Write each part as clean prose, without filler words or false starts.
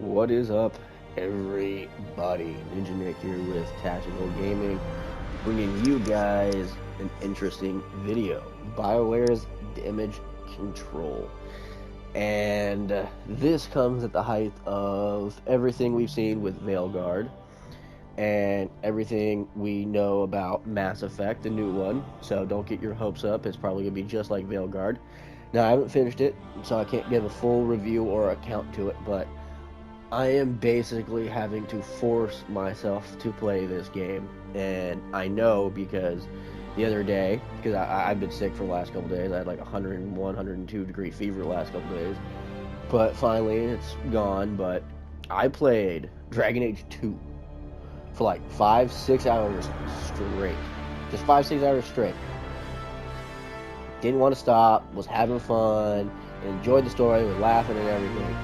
What is up, everybody? Ninja Nick here with Tactical Gaming, bringing you guys an interesting video. BioWare's Damage Control. And this comes at the height of everything we've seen with Veilguard and everything we know about Mass Effect, the new one. So don't get your hopes up. It's probably going to be just like Veilguard. Now, I haven't finished it, so I can't give a full review or account to it, but I am basically having to force myself to play this game, and I know because the other day, because I've been sick for the last couple days, I had like 101, 102 degree fever the last couple days, but finally it's gone. But I played Dragon Age 2 for like 5-6 hours straight, just 5-6 hours straight. Didn't want to stop, was having fun, enjoyed the story, was laughing and everything.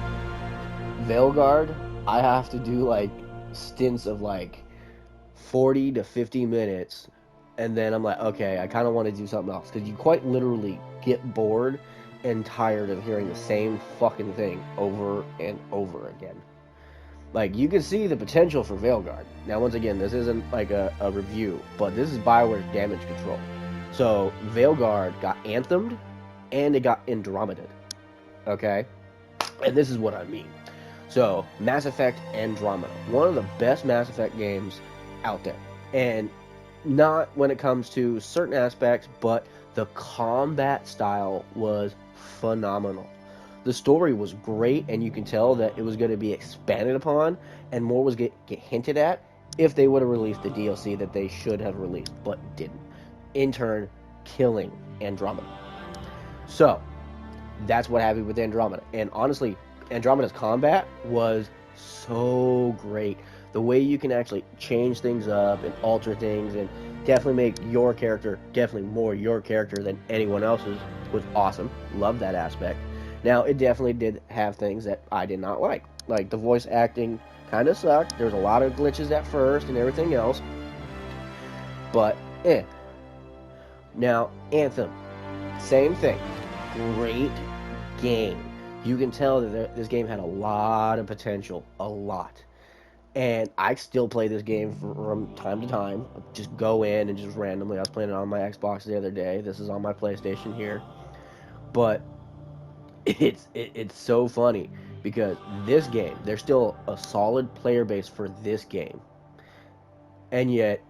Veilguard, I have to do like stints of like 40 to 50 minutes, and then I'm like, okay, I kind of want to do something else, because you quite literally get bored and tired of hearing the same fucking thing over and over again. Like, you can see the potential for Veilguard. Now, once again, this isn't like a review, but this is BioWare's Damage Control. So, Veilguard got anthemed, and it got Andromedaed. Okay? And this is what I mean. So, Mass Effect Andromeda, one of the best Mass Effect games out there. And not when it comes to certain aspects, but the combat style was phenomenal. The story was great, and you can tell that it was going to be expanded upon, and more was get hinted at if they would have released the DLC that they should have released, but didn't. In turn, killing Andromeda. So, that's what happened with Andromeda. And honestly, Andromeda's combat was so great. The way you can actually change things up and alter things and definitely make your character definitely more your character than anyone else's was awesome. Love that aspect. Now, it definitely did have things that I did not like. Like, the voice acting kind of sucked. There was a lot of glitches at first and everything else. But, Now, Anthem. Same thing. Great game. You can tell that this game had a lot of potential, a lot. And I still play this game from time to time. Just go in and just randomly. I was playing it on my Xbox the other day. This is on my PlayStation here. But it's so funny because this game, there's still a solid player base for this game. And yet,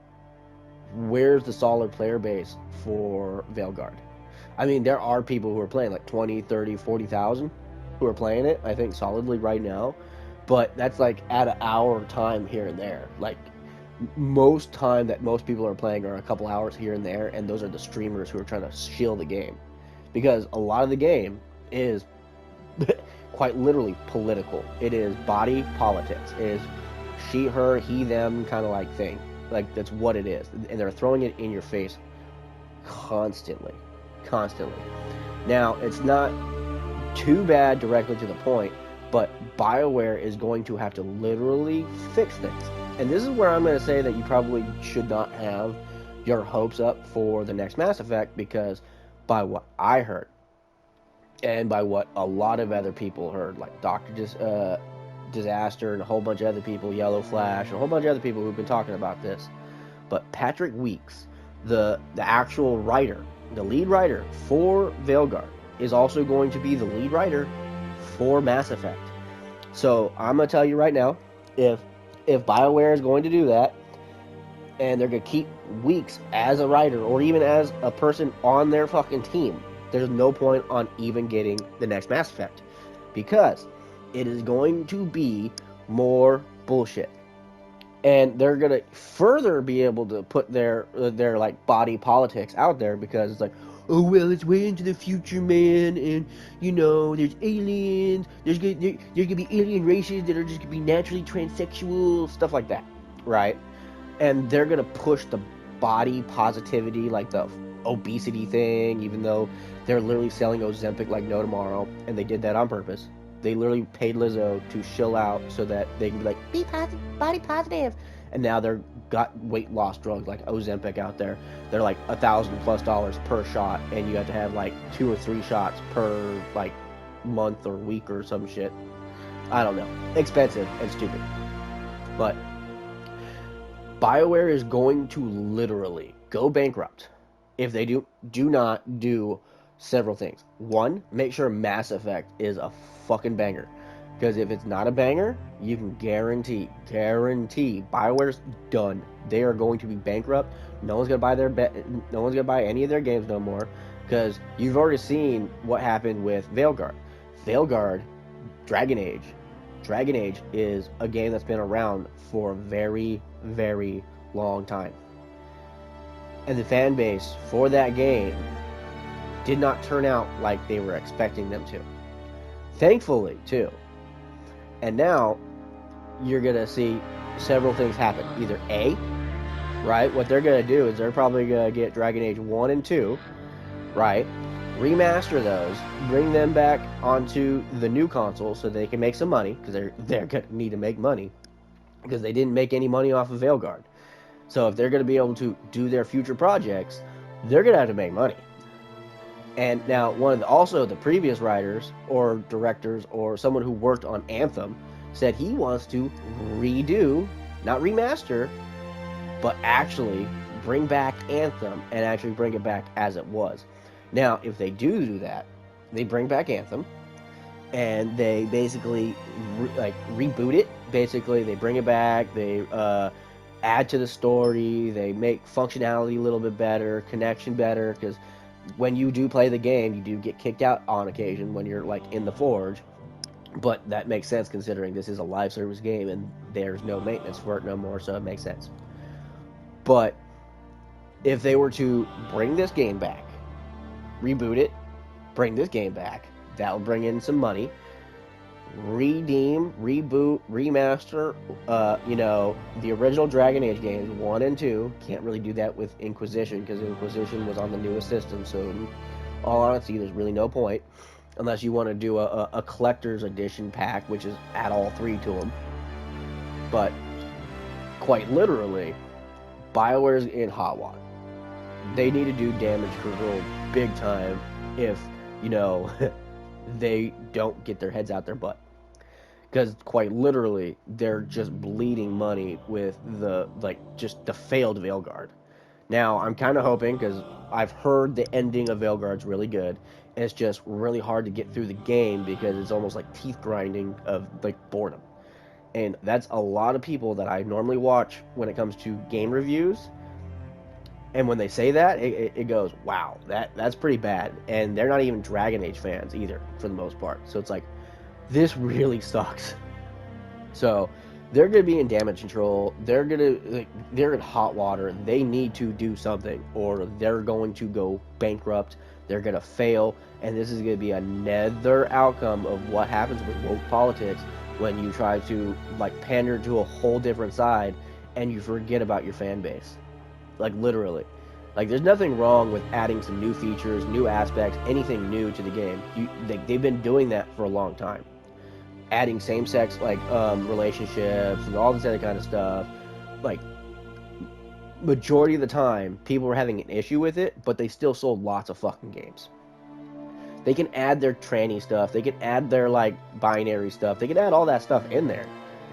where's the solid player base for Veilguard? I mean, there are people who are playing like 20, 30, 40,000 who are playing it, I think, solidly right now. But that's like at an hour time here and there. Like, most time that most people are playing are a couple hours here and there, and those are the streamers who are trying to shill the game. Because a lot of the game is quite literally political. It is body politics. It is she, her, he, them kind of like thing. Like, that's what it is. And they're throwing it in your face constantly. Now, it's not too bad directly to the point, but BioWare is going to have to literally fix things. And this is where I'm going to say that you probably should not have your hopes up for the next Mass Effect, because by what I heard, and by what a lot of other people heard, like Dr. Disaster and a whole bunch of other people, Yellow Flash, and a whole bunch of other people who've been talking about this, but Patrick Weeks, the actual writer, the lead writer for Veilguard, is also going to be the lead writer for Mass Effect. So I'm gonna tell you right now, if BioWare is going to do that, and they're gonna keep Weeks as a writer or even as a person on their fucking team, there's no point on even getting the next Mass Effect, because it is going to be more bullshit. And they're gonna further be able to put their like body politics out there, because it's like, oh well, it's way into the future, man, and you know, there's aliens, there's gonna be alien races that are just gonna be naturally transsexual, stuff like that, right? And they're gonna push the body positivity, like the obesity thing, even though they're literally selling Ozempic like no tomorrow, and they did that on purpose. They literally paid Lizzo to shill out so that they can be like, be positive, body positive. And now they're got weight loss drugs like Ozempic out there. They're like $1,000+ per shot, and you have to have like 2 or 3 shots per like month or week or some shit. I don't know. Expensive and stupid. But BioWare is going to literally go bankrupt if they do not do several things. One, make sure Mass Effect is a fucking banger. Because if it's not a banger, you can guarantee BioWare's done. They are going to be bankrupt. No one's gonna buy no one's gonna buy any of their games no more. Because you've already seen what happened with Veilguard. Veilguard, Dragon Age. Dragon Age is a game that's been around for a very, very long time. And the fan base for that game did not turn out like they were expecting them to. Thankfully, too. And now you're going to see several things happen. Either A, right? What they're going to do is they're probably going to get Dragon Age 1 and 2, right? Remaster those, bring them back onto the new console so they can make some money, because they're going to need to make money, because they didn't make any money off of Veilguard. So if they're going to be able to do their future projects, they're going to have to make money. And now, also the previous writers or directors or someone who worked on Anthem said he wants to redo, not remaster, but actually bring back Anthem and actually bring it back as it was. Now, if they do that, they bring back Anthem, and they basically reboot it. Basically, they bring it back, they add to the story, they make functionality a little bit better, connection better, because when you do play the game, you do get kicked out on occasion when you're like in the Forge, but that makes sense considering this is a live service game and there's no maintenance for it no more, so it makes sense. But if they were to bring this game back, reboot it, bring this game back, that'll bring in some money, redeem, reboot, remaster, the original Dragon Age games 1 and 2. Can't really do that with Inquisition because Inquisition was on the newest system, so in all honesty, there's really no point unless you want to do a collector's edition pack, which is add all three to them. But quite literally, BioWare's in hot water. They need to do damage control big time if, they don't get their heads out their butt. Because quite literally, they're just bleeding money with the failed Veilguard. Now, I'm kind of hoping, because I've heard the ending of Veilguard's really good, and it's just really hard to get through the game because it's almost like teeth grinding of boredom. And that's a lot of people that I normally watch when it comes to game reviews. And when they say that, it goes, wow, that's pretty bad. And they're not even Dragon Age fans either, for the most part. So it's like, this really sucks. So they're going to be in damage control. They're in hot water. They need to do something, or they're going to go bankrupt. They're going to fail. And this is going to be another outcome of what happens with woke politics when you try to pander to a whole different side and you forget about your fan base. Literally. There's nothing wrong with adding some new features, new aspects, anything new to the game. They've been doing that for a long time. Adding same-sex, relationships and all this other kind of stuff. Majority of the time, people were having an issue with it, but they still sold lots of fucking games. They can add their tranny stuff. They can add their, binary stuff. They can add all that stuff in there.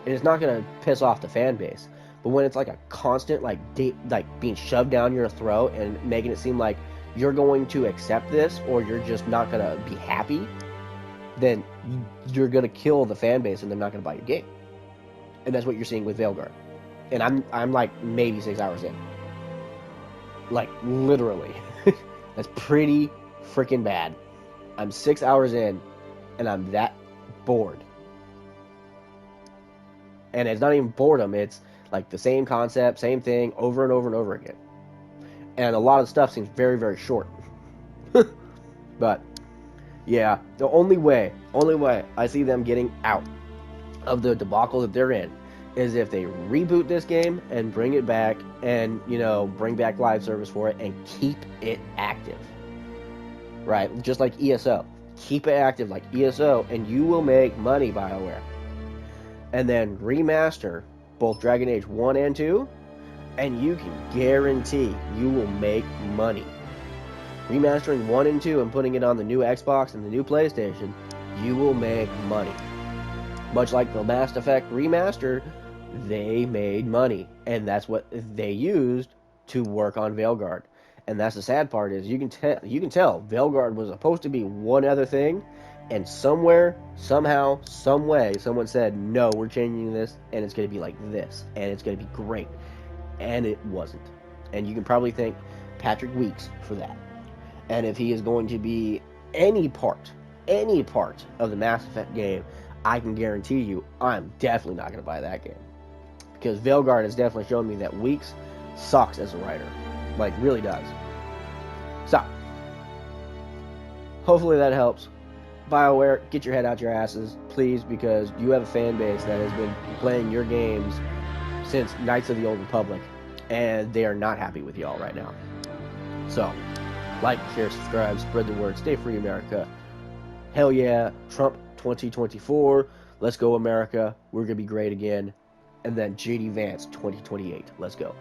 And it's not going to piss off the fan base. But when it's a constant, being shoved down your throat and making it seem like you're going to accept this or you're just not going to be happy, then you're going to kill the fan base and they're not going to buy your game. And that's what you're seeing with Veilguard. And I'm maybe 6 hours in. Literally. That's pretty freaking bad. I'm 6 hours in and I'm that bored. And it's not even boredom, it's the same concept, same thing, over and over and over again. And a lot of stuff seems very, very short. But, yeah, the only way I see them getting out of the debacle that they're in is if they reboot this game and bring it back and, bring back live service for it and keep it active. Right? Just like ESO. Keep it active like ESO and you will make money, BioWare. And then remaster both Dragon Age 1 and 2, and you can guarantee you will make money. Remastering 1 and 2 and putting it on the new Xbox and the new PlayStation, you will make money. Much like the Mass Effect remaster, they made money, and that's what they used to work on Veilguard. And that's the sad part is you can tell Veilguard was supposed to be one other thing, and somewhere, somehow, some way, someone said, no, we're changing this, and it's going to be like this, and it's going to be great. And it wasn't. And you can probably thank Patrick Weeks for that. And if he is going to be any part of the Mass Effect game, I can guarantee you I'm definitely not going to buy that game. Because Veilguard has definitely shown me that Weeks sucks as a writer. Like, really does. So, hopefully that helps. BioWare, get your head out your asses, please, because you have a fan base that has been playing your games since Knights of the Old Republic, and they are not happy with y'all right now. So, like, share, subscribe, spread the word, stay free, America. Hell yeah, Trump 2024, let's go, America, we're going to be great again. And then JD Vance 2028, let's go.